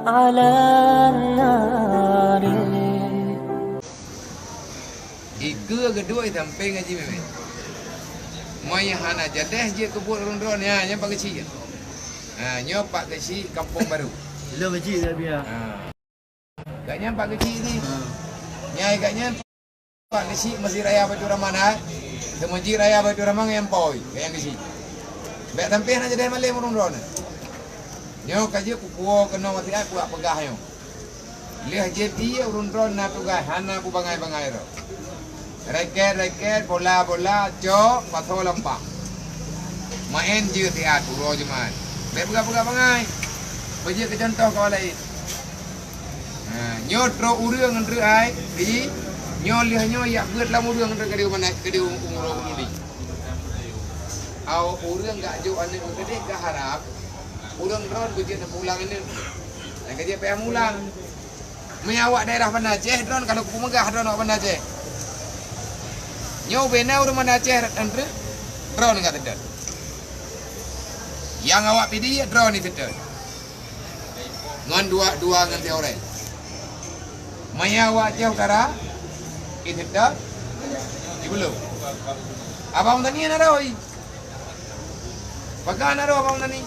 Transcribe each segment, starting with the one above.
على النار. Ika kedua sampai ngaji memang. Mai hana jadah je kebut rondron ya, nya pak kecil. Ha, nya pak kecil kampung baru. Bila kecil dah biar. Ha. Agaknya pak kecil ni. Nya agaknya pak kecil masih raya Batu Ramana. Semuji raya Batu Ramang yang poi, yang kecil. Bek sampai hana jadah malai rondron. Nya kaje kukuo kena mati ai buat pegah yo. Leh je dia rondron na tugas hana ku bangai-bangai ro. Reket, bola, cok, patho lempak. Main je tiat, puro je man. Lep buka bangai. Bagi ke contoh kau lain. Nyotro urang ngendre ai, di nyolih yak beut lam urang ngendre kadi mana kadi umur ni. Au urang gak jo ane gede gak harap. Urang ron bagi nak pulang ini. Dan kerja payah mulang. Menyawak daerah Banda Aceh dron kalau ku megah dron awak Banda Aceh. Nyo bena rumah Aceh andre drone enggak tidak. Yang awak pilih drone itu tidak. Ngan dua ngan teore. Maya awak jauh kara itu tidak. Ibulu. Abang tani na rawi. Pagana raw abang tani.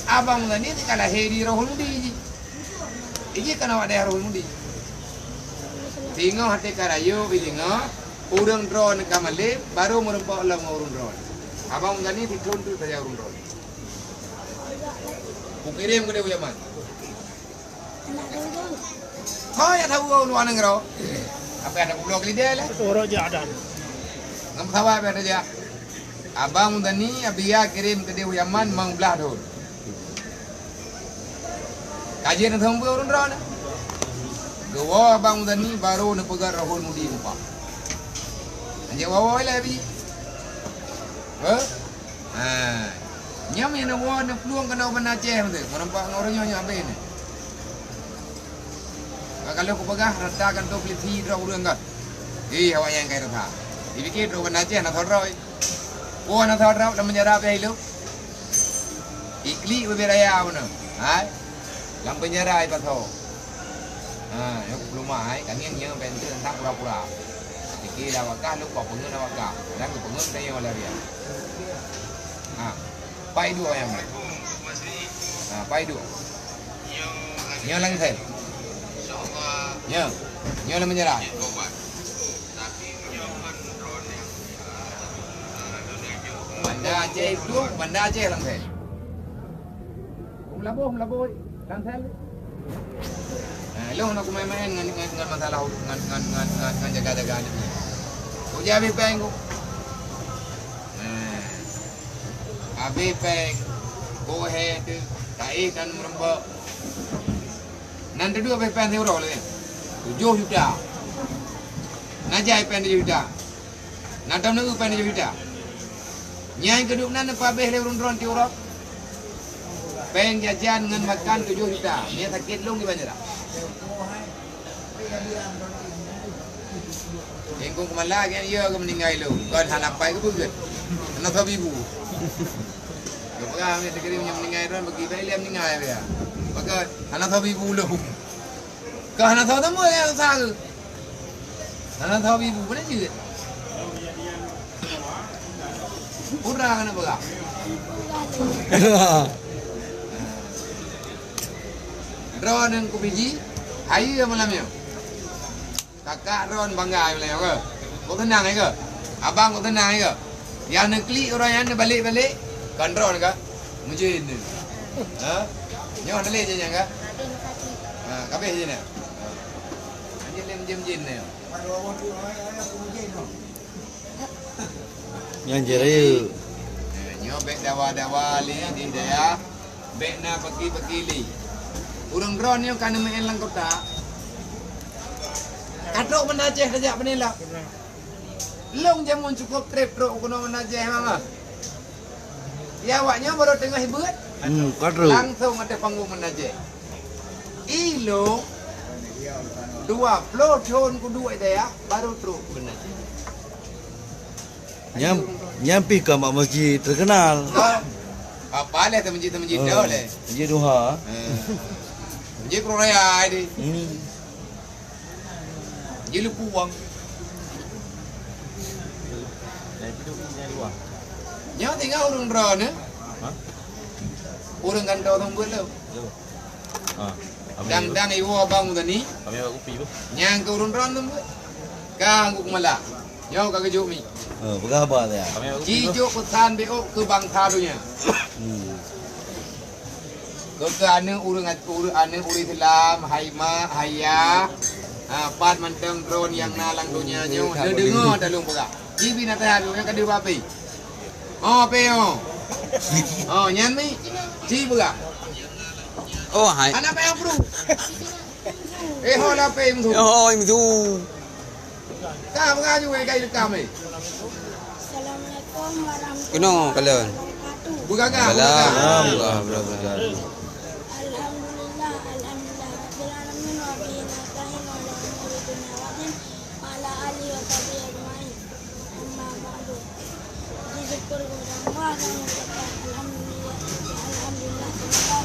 Abang tani kala heri rohul di. Iki kana awak daerah rohul di. Tingo hati karayo bilingo. Urang drone kamale baru merempak lah urang drone. Abang gani dituntuk saja urang drone. Ku kirim ke dia Yaman. Kau yang tahu kau luar negara. Apa ada pulau kelida lah. Orang jadan. Ngam tahu apa ada je. Abang gani abia kirim ke dia Yaman mang belah tu. Kajian tahu urang drone. Gua abang gani baru nak pegang rahul mudi muka. Anjak wawa lah bi. Nyam yang nak wawa nak peluang kena Banda Aceh tu. Nampak orangnya apa ini? Kalau aku pegah ratakan tu peliti draw urang kan. Awak yang kaya rata. Dipikir tu Banda Aceh nak thorau. Nak thorau dah menjarah apa hilu? Ikli beraya mana? Lam penjara ai patho. Yang belum ai kami yang bentuk tentang pura-pura. Kira wakah lu kau pengen wakah, dan kau pengen saya oleh dia. Pai dua yang mana? Pai dua. Nyo lang sen. Nyo lang menyerah. Banda Aceh itu, Banda Aceh lang sen. Melabuh, lang sen. Lo nak main-main dengan masalah dengan jaga-jaga ni. Kau jadi peng ko. Abi peng, kau head, kai dan merembak. Nanti dua peng euro le. 7 juta. Najai peng 7 juta. Nadam nak peng 7 juta. Nyai keduk nan apa beh le run-run ti Europe. Peng jajan dengan makan 7 juta. Dia sakit long di bandara. Engkau kemana kan? Ia ke meninggal lu. Kau dah nampai ke bukan? Nak tahu ibu. Kau pegang ni terkiri punya meninggal tu bagi bayi dia meninggal dia. Maka anak tahu ibu lu. Kau anak tahu tamu yang sah ke? Anak tahu ibu mana juga? Pura kan apa kah? Drone yang ku biji, ayu yang malam ni. Kakak Ron bangga boleh ke? Kau tenang ke? Abang kau tenang ke? Yang negeri orang yang balik-balik kan Ron ke? Mujin ni. Nyawa nak leh je yang ke? Kabeh je ni. Anjir leh mujin ni. Yang jerai. Nyawa bek dawa-dawa li di dia. Bek na pergi-pergi li. Urang Ron ni kan main lang kota. Kadok Banda Aceh kejap penilak. Long jamun cukup trip truk kono Banda Aceh mama. Ya awaknya baru tengah hibut. Kadro. Langsung ada panggung Banda Aceh. Ilo 20 tahun ku duit dia baru truk Banda Aceh. Nyampi ke mak masjid terkenal. Apa lah tu masjid dah le. Masjid Duha. Dia pro raya ini. Ini. Dia lupa uang. Nhớ tinggal urung drone ya? Urung kantau tembus tu. Dang ibu abang tadi. Kami aku pi bah. Nyang ke urung drone tembus. Kang aku malah. Nyau kagak juk mi. Berapa dia? Cijuk pesan BO ke bangsa dunia. Ke ane urung ane uri Islam haima haya. Pat manteng drone yang nalang dunia nyo. Dengar dah lung pegak. Jibi nak tahan yang kada bapi. Oh peo. Oh nyan mi. Ji pegak. Oh hai. Anak peo bro. Hola pe mtu. Oh im tu. Ka pegak ju kai rekam ni. Assalamualaikum warahmatullahi Kuno kalian. wabarakatuh. Bukan ka? Salam. Alhamdulillah, alhamdulillah. Rabbil alamin wa bihi nasta'in wa la umuri dunya wa din wa ala alihi wa sahbihi ajma'in. Amma ba'du. Disyukur kepada Allah dan mengucapkan alhamdulillah. Alhamdulillah semua.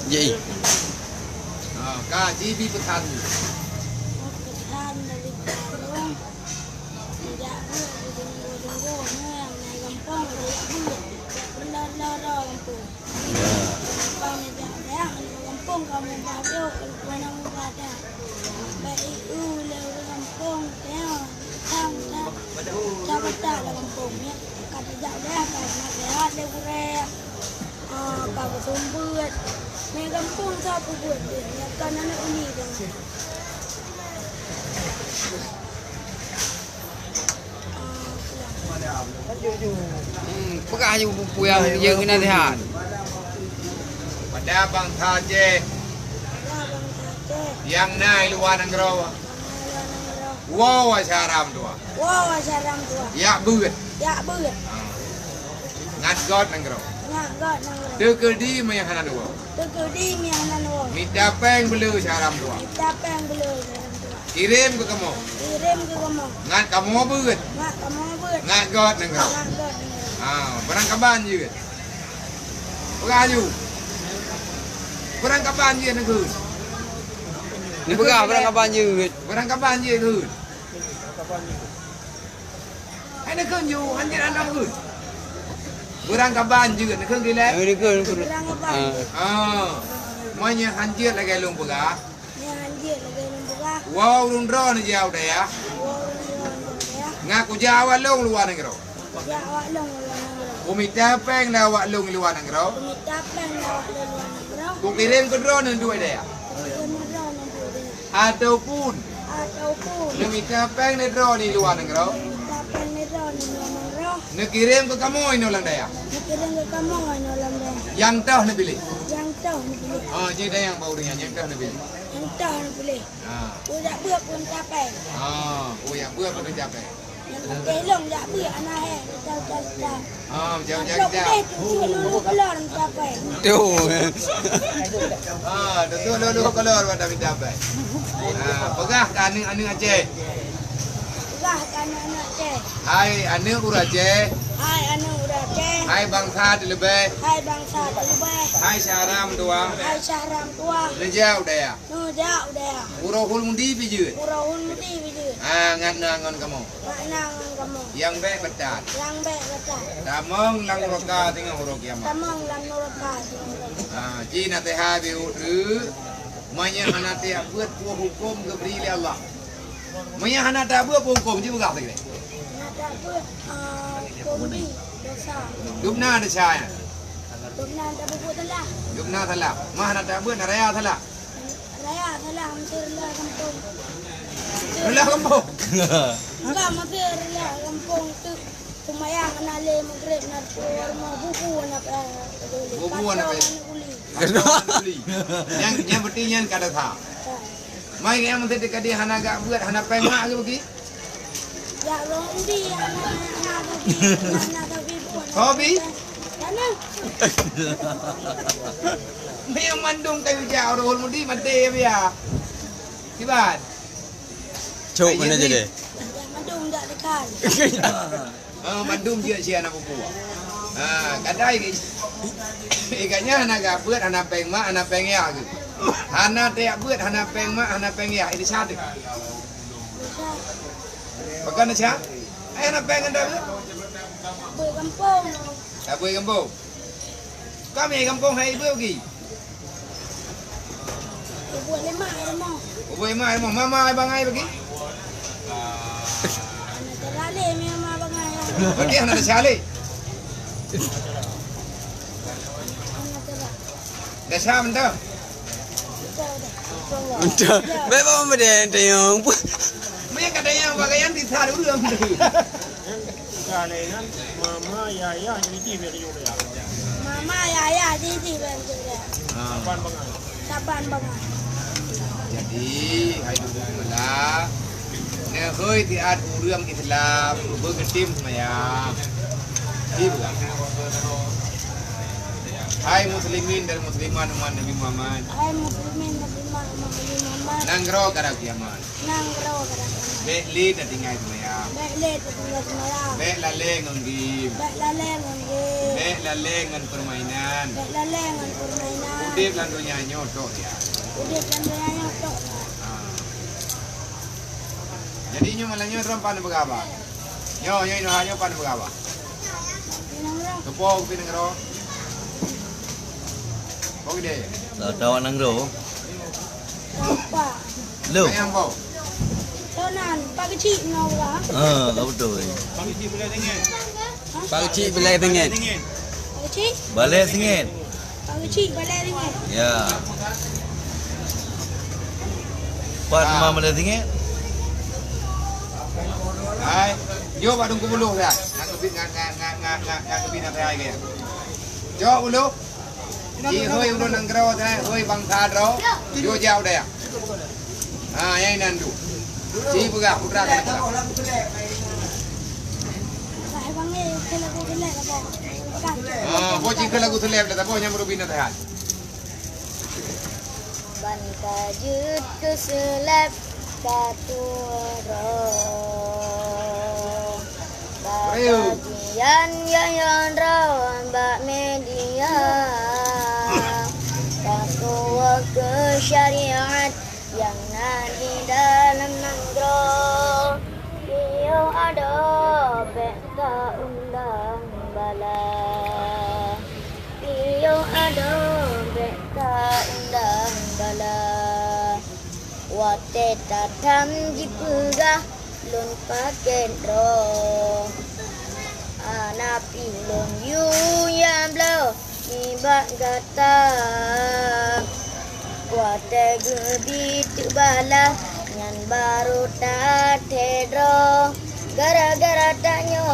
Ye. Ka jibi pesan. Pesan dari Tarung. Tidak tunggu yang naik kampung benar-benar kampung. Kampung tidak ada kampung kamu baru mana ada. Baik lewat kampung tengok tak tak kampungnya kata tidak ada karena sehat lewat kau sumber. Naik kampung siapa buat dia kan anak ini kan. Pekah je buku yangយើងណាទេហា Pada bangsa je yang naik luar negara. Wow asyaram tua. Wow, asyaram tua. Ya buat. Ya beut. Ngat god negara. Nyak god nang. Dekedi mayang hanan dua. Tegedi mianan wo. Minta peng belu asyaram tua. Siapa yang beli asyaram tua? Kirim ke kamu. Kirim ke kamu. Ngat kamu buat. Mak kamu beut. Ngat god negara. Nyak god nang. Perang kaban juga. Pengaju. Perang kaban je negara. Ni pekah barang kapan je. Perang kaban je negara. Hai negara ju hanjir anak negara. Perang kaban juga negara gila. Ni ke. Berang apa? Semuanya hancur lagi lung pegah. Ni anjir lagi lembaga. Wow rundro ni jauh dah ya. Wow, ya. Ngaku Jawa lung luar negara. Ya awak long nang. Umita peng dah awak lung luar negara. Minta pen awak long nang. Ku kirim ke drone yang dua dah ya. Ataupun umita peng ni drone ni luar negara. Minta pen ni long nang. Nak kirim ke kamu ini ulang dah ya. Kirim ke kamu nolam dah. Yang tahu nak pilih. Yang tahu ni pilih. Jadi yang bau dengan yang tahu nak pilih. Yang tahu ni pilih. Udah buat pun capek. Yang buat pada capek. Cái lồng đã bữa anh ấy chào Jauh lồng đây chưa lulu keluar capek. Tu. Tentu lalu keluar pada capek. Pegah ke ane Aceh. Gah kan anak ceh. Hai ane ura Aceh. Hai anak udah ceh. Hai bangsa di lebih. Hai bangsa lebih. Hai syaram dua. Hai syahram tua. Lejau dah ya. Nu jauh dah. Urahul mundi bijut. Urahun mudi bijut. Ngan nangon kamu. Maknang kamu. Yang baik betat. Yang baik kata. Tamong lang roka tinggal huruf kiamat. Tamang lan nurka. Cina teh habi uru. Manya hana teh buat buah hukum keberi oleh Allah. Manya hana teh buat hukum je bukan lagi. Nada buat kombi dosa. Dubna ada saya. Dubna ada buku telah. Dubna thalah. Mah hana teh buat raya thalah. Raya telah hampir lah kampung. Belah kampung. Enggak hampir lah kampung tu. Kumayang anale maghrib na keluar mau buku nak Buku nak uli. Yang bertinya kada tha. Mai yang mesti dekat dia hana gak buat hana pemak ke bagi? Ya long di anak tapi Hobi? Mana? Yang mandung kayu jauh rohul mudi mati ya. Kibat. Cuk mana je dia? Yang mandung tak dekat. Mandum dia si anak buku. Kadai ikatnya anak gabut, anak peng mak, anak peng ya gitu. Anak tiap buat, anak peng mak, anak peng ya ini satu. Bukan aja. Anak peng anda buat? Bơi kampung. Tak boleh kampung. Kami kampung hai ibu lagi. Buat lima rumah. Boleh mak, mama abang ai bagi. Anak terale memang abang ayah. Bagi anak sekali. Anak terale. Dah sah mentah. Untuk bebas benda yang Mereka kata yang pakaian di sana dulu. Kalian mama yaya ini video ya. Mama ayah di benda. Apaan bangan? Saban banget. Jadi, hai dulu malah. Nehoi tiad uruam Islam, berketim semayang. Ibu. Hai muslimin dan muslimat umat Nabi Muhammad. Hai muslimin Nabi Muhammad. Nanggro kada kiamat. Nang rawa kadang. Bekli dan tinggal semayang. Bek le tetangga semarang. Bek lale ngonggim. Bek lale ngge. Bek lale ngan permainan. Bek lale ngan permainan. Udip lan dunia nyoto ya. Udip lan dunia nyoto. Jadi nyo malah nyo teram pan begaba. Nyo ino hanyo pan begaba. Nang rawa. Tepok pinengro. Kau gede. Dawan nang ro. Apa? Lu. Yang kau. Tonan pagi cik ngau lah. Kau betul. Pak cik belai dengan. Pagi cik. Balai singit. Pagi cik balai ringan. Ya. Pat mama balai singit. Hai, yo pak dungku bulu ya. Ngakepin ngakepin apa ya gitu. Jo bulu. Di hoi bulu nanggro teh, hoi bang sadro. Yo jauh dah ya. Yang nandu. Si buka putra kan. Saya bangi kelaku kelak apa. Pekan. Bo jika lagu seleb dah, bo nyam rubina teh. Ban kajut ke seleb katuro. Bagian yang rawan bak media. Takwa ke syariat yang nadi dalam nanggro. Dia ada beka undang bala. Dia ada beka undang bala. Wate tatam jipugah lun pakai ro. Anak pilon you yang blow ibak gata. Kuate gebi tebala nyan baru tak tedro. Gara-gara tanyo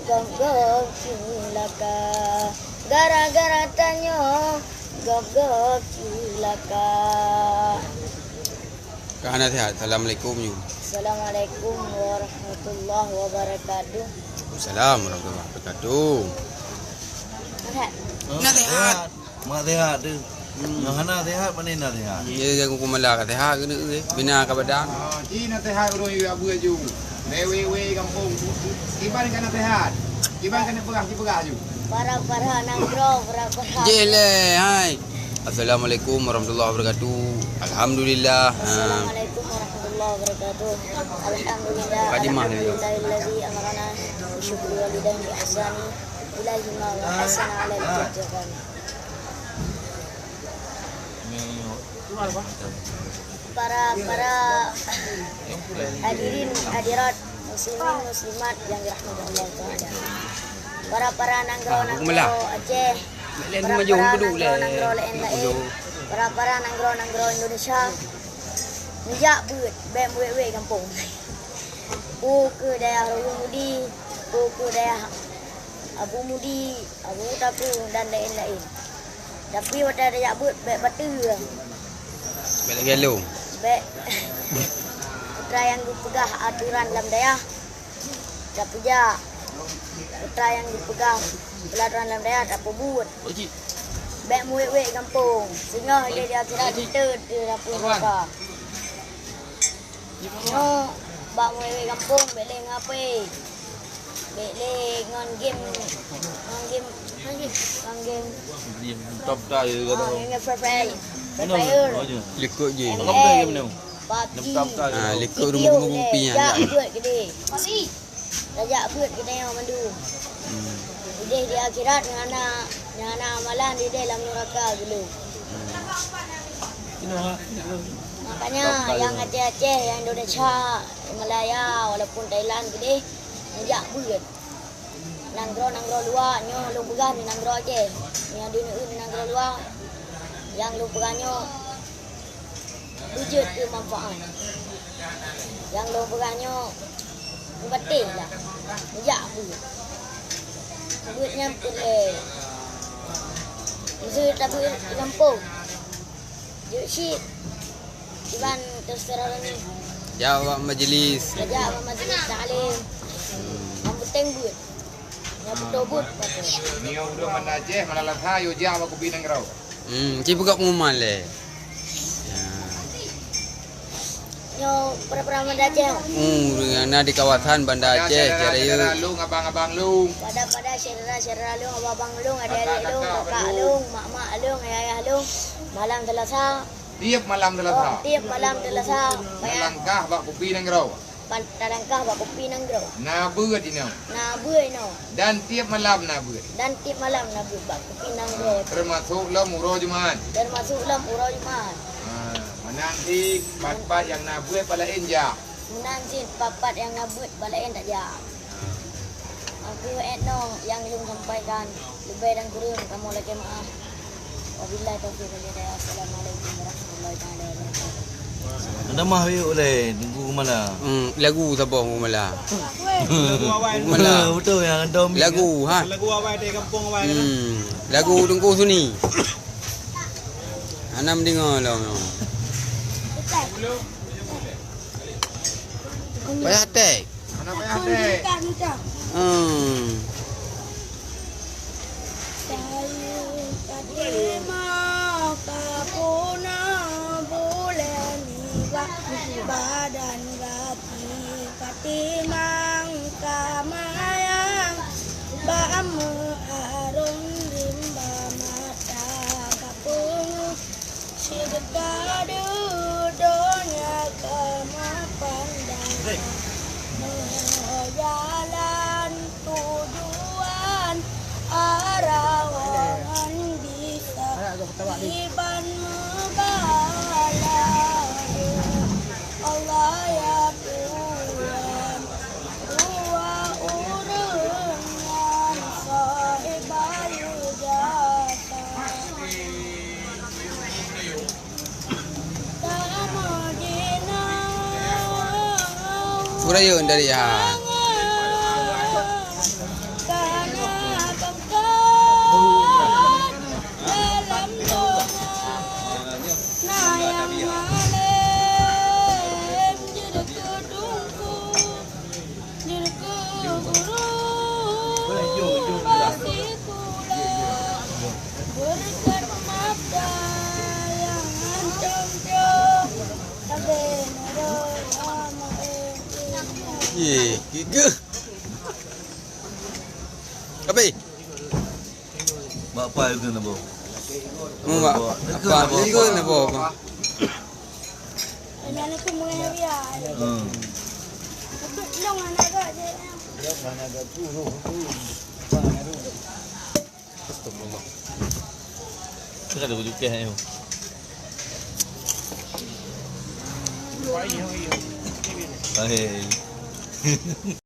gog-gog cilaka. Gara-gara tanyo gog-gog cilaka. Kahana sehat. Assalamualaikum you. Assalamualaikum warahmatullahi wabarakatuh. Assalamualaikum warahmatullahi wabarakatuh. Nak sehat. Mak sehat tu. Yang hana sehat mana nak sehat? Ya jago kumala ka sehat ke ni. Bina ka badan. Cina sehat urung you abu aju. Mewe kampung. Iban kana sehat. Iban kana perah ju. Para nanggro, para. Jele hai. Assalamualaikum warahmatullahi wabarakatuh. Alhamdulillah. Assalamualaikum warahmatullahi wabarakatuh. Alhamdulillah. Kadimah ni. Alhamdulillahillazi amarana syukru walidain bi ihsani ilahi ma wa hasana ala al-jannah. Para hadirin hadirat muslimin muslimat yang dirahmati Allah Taala. Para nanggro Aceh. Para nanggro Indonesia. Nejak beut bem we kampung. Ke daerah Mudi, ke daerah Abu Mudi, Abu Taku dan lain-lain. Tapi pada daerah beut bek batu. Bek gelo. Bek putra yang dipegang aturan dalam daerah. Tapi ja putra yang dipegang peraturan dalam daerah tak pebut. Bek we kampung. Sehingga dia akhirat kita di dapur mereka. No, bak wewe kampung bek le ngape? Bek le ngon game top tay ke tu. Dengan fry. Mana? Fry. Oh je. Lekuk je. Kau kata ke mana? Papi. Top tay. Ha, lekuk rumah kumpi yang Ya, ajak. buat gede. Papi. Ajak buat gede yang mandu. Gede di akhirat dengan anak amalan di dalam neraka dulu. Makanya yang Aceh-Aceh, yang Indonesia, Malaya, walaupun Thailand gede, ajak buat. Nanggro luar, nyo lu pegang di nanggro Aceh. Yang di nanggro luar, yang lu pegangnya wujud ke manfaat. Yang lu pegangnya batin lah. Ajak buat. Buat nyampur Musuh tak buat di kampung. Juk syit. Iban terserah ni. Jawab majlis. Kerja apa majlis taklim. Ambuteng buat. Yang betul buat. Ni udah mana Aceh, mana latha yo ja wa kubi nang rau. Cik buka pengumuman le. Nyo para-para Aceh. Dengan di kawasan Banda Aceh, Caraya. Lung abang-abang lung. Pada syarah lung, abang lung, adik-adik lung, kakak lung, mak-mak lung, ayah lung. Malam Selasa. Tiap malam Selasa. Tiap malam Selasa. Bayar Langkah bak kubi nang rau. talangkah bak kopi nang gro. Na beut ino. Na buai no. Dan tiap malam na beut. Dan tiap malam na buai bak kopi nang gro. Termasuk lo muro Jumat. Termasuk lam urau Jumat. Menanti pat yang na beut pala enja. Menanjit papat yang na buat balain tak ja. Aku etno yang ilmu sampaikan lebih dan kurang kamu lagi maaf. Wabillahi taufiq wal hidayah. Assalamualaikum warahmatullahi wabarakatuh. Anda mah oleh tunggu ke mana? Lagu sabah Mala. Lagu awal. Mala. Betul yang anda Lagu ha. Lagu awal di kampung awal kan. Lagu tunggu sini. Anam dengar lah. Payah tek. Mana payah dek? Badan gati katimang kamayang bamu arum rimba mata kapung sidekadu donya kemapandang jalan tujuan arawangan bisa iban membala Allah ya Tuhan dua urun yang sahibayu jasa tamudina Surayun dari ha. Giga. Apa? Bapa itu nak bawa. Mak apa? Giga nak bawa. Ini aku mengenai dia. Long anak je. Kita ada bujuk keh ni. Baik. Baik.